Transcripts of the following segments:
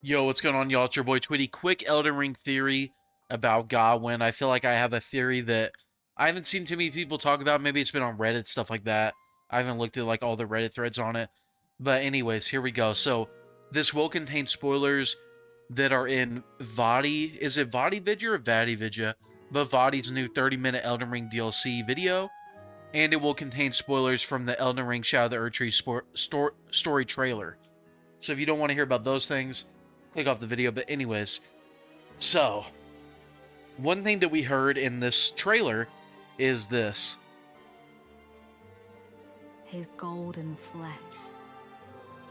Yo, what's going on, y'all? It's your boy Tweedy. Quick Elden Ring theory about Godwyn. I feel like I have a theory that I haven't seen too many people talk about. Maybe it's been on Reddit, stuff like that. I haven't looked at like all the Reddit threads on it. But anyways, here we go. So this will contain spoilers that are in Vadi. Is it Vadi Vidya or Vadi Vidya? But Vadi's new 30-minute Elden Ring DLC video. And it will contain spoilers from the Elden Ring Shadow of the Erdtree story trailer. So if you don't want to hear about those things, click off the video. But anyways, so one thing that we heard in this trailer is this. His golden flesh,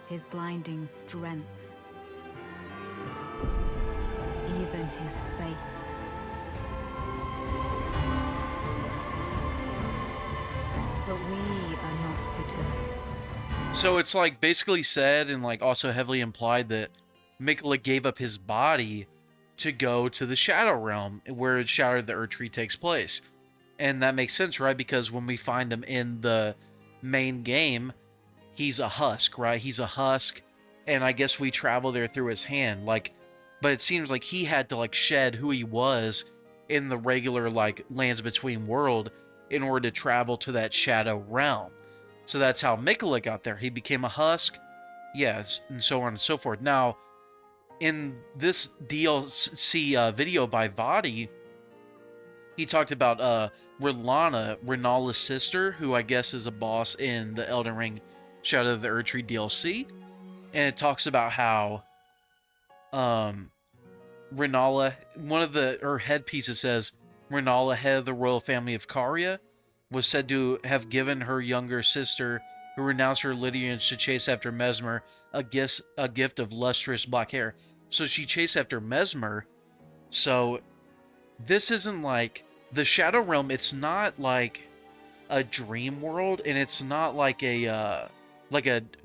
his blinding strength, even his fate. But we are not deterred. So it's like basically said and like also heavily implied that Mikola gave up his body to go to the Shadow Realm where Shadow of the Erdtree takes place. And that makes sense, right? Because when we find him in the main game, he's a husk, right? He's a husk, and I guess we travel there through his hand. Like, but it seems like he had to like shed who he was in the regular like Lands Between world in order to travel to that Shadow Realm. So that's how Mikola got there. He became a husk, yes, and so on and so forth. Now, in this DLC video by Vadi, he talked about Renala's sister, who I guess is a boss in the Elden Ring Shadow of the Erdtree DLC. And it talks about how Renala, one of her headpieces says, Renala, head of the royal family of Caria, was said to have given her younger sister, who renounced her lineage to chase after Mesmer, a gift of lustrous black hair. So she chased after Mesmer. So this isn't like the Shadow Realm. It's not like a dream world, and it's not like a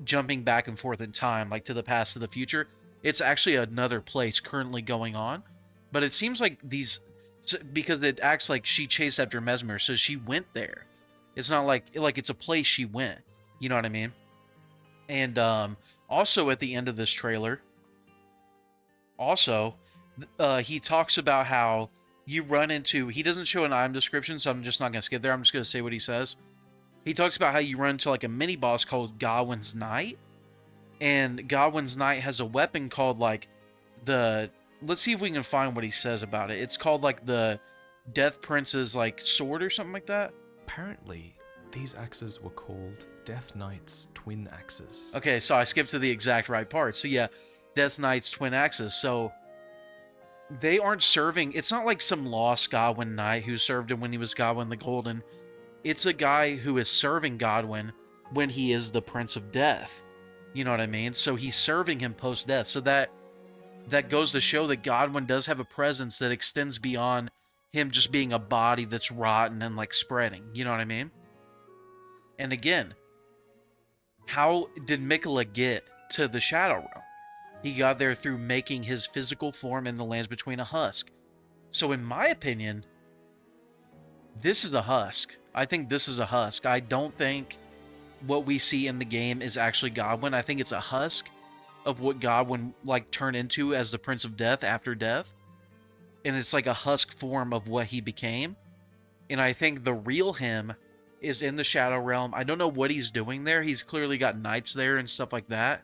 jumping back and forth in time, like to the past to the future. It's actually another place currently going on. But it seems like because it acts like she chased after Mesmer, so she went there. It's not like it's a place she went. You know what I mean? And also at the end of this trailer, he talks about how you run into... He doesn't show an item description, so I'm just not going to skip there. I'm just going to say what he says. He talks about how you run into like a mini-boss called Godwyn's Knight. And Godwyn's Knight has a weapon called like the... Let's see if we can find what he says about it. It's called like the Death Prince's like sword or something like that. Apparently, these axes were called Death Knight's twin axes. Okay, so I skipped to the exact right part. So yeah, Death Knight's twin axes. So they aren't serving... It's not like some lost Godwyn Knight who served him when he was Godwyn the Golden. It's a guy who is serving Godwyn when he is the Prince of Death. You know what I mean? So he's serving him post-death. So that goes to show that Godwyn does have a presence that extends beyond him just being a body that's rotten and like spreading. You know what I mean? And again, how did Mikola get to the Shadow Realm? He got there through making his physical form in the Lands Between a husk. So in my opinion, this is a husk. I think this is a husk. I don't think what we see in the game is actually Godwyn. I think it's a husk of what Godwyn like turned into as the Prince of Death after death. And it's like a husk form of what he became. And I think the real him is in the Shadow Realm. I don't know what he's doing there. He's clearly got knights there and stuff like that.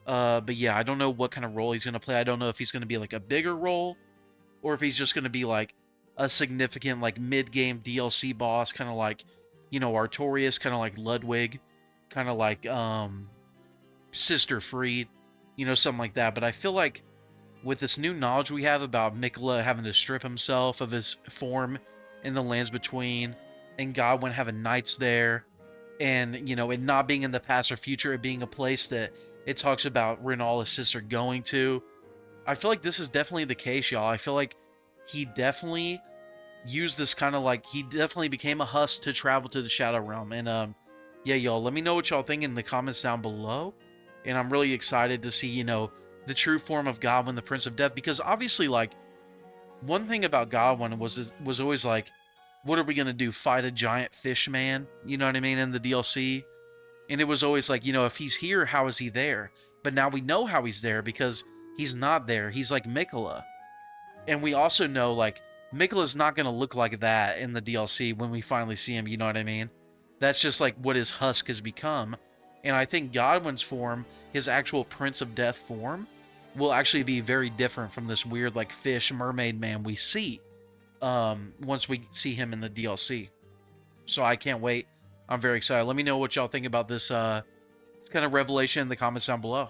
But yeah, I don't know what kind of role he's going to play. I don't know if he's going to be like a bigger role, or if he's just going to be like a significant like mid-game DLC boss, kind of like, you know, Artorias, kind of like Ludwig, kind of like Sister Fried, you know, something like that. But I feel like with this new knowledge we have about Mikola having to strip himself of his form in the Lands Between, and Godwyn having knights there, and, you know, it not being in the past or future, it being a place that it talks about Renala's sister going to, I feel like this is definitely the case, y'all. I feel like he definitely used this kind of like... He definitely became a husk to travel to the Shadow Realm. And, yeah, y'all, let me know what y'all think in the comments down below. And I'm really excited to see, you know, the true form of Godwyn, the Prince of Death. Because obviously, like, one thing about Godwyn was always like, what are we going to do? Fight a giant fish man? You know what I mean? In the DLC. And it was always like, you know, if he's here, how is he there? But now we know how he's there, because he's not there. He's like Mikola. And we also know, like, Mikola's not going to look like that in the DLC when we finally see him, you know what I mean? That's just, like, what his husk has become. And I think Godwyn's form, his actual Prince of Death form, will actually be very different from this weird, like, fish mermaid man we see once we see him in the DLC. So I can't wait. I'm very excited. Let me know what y'all think about this kind of revelation in the comments down below.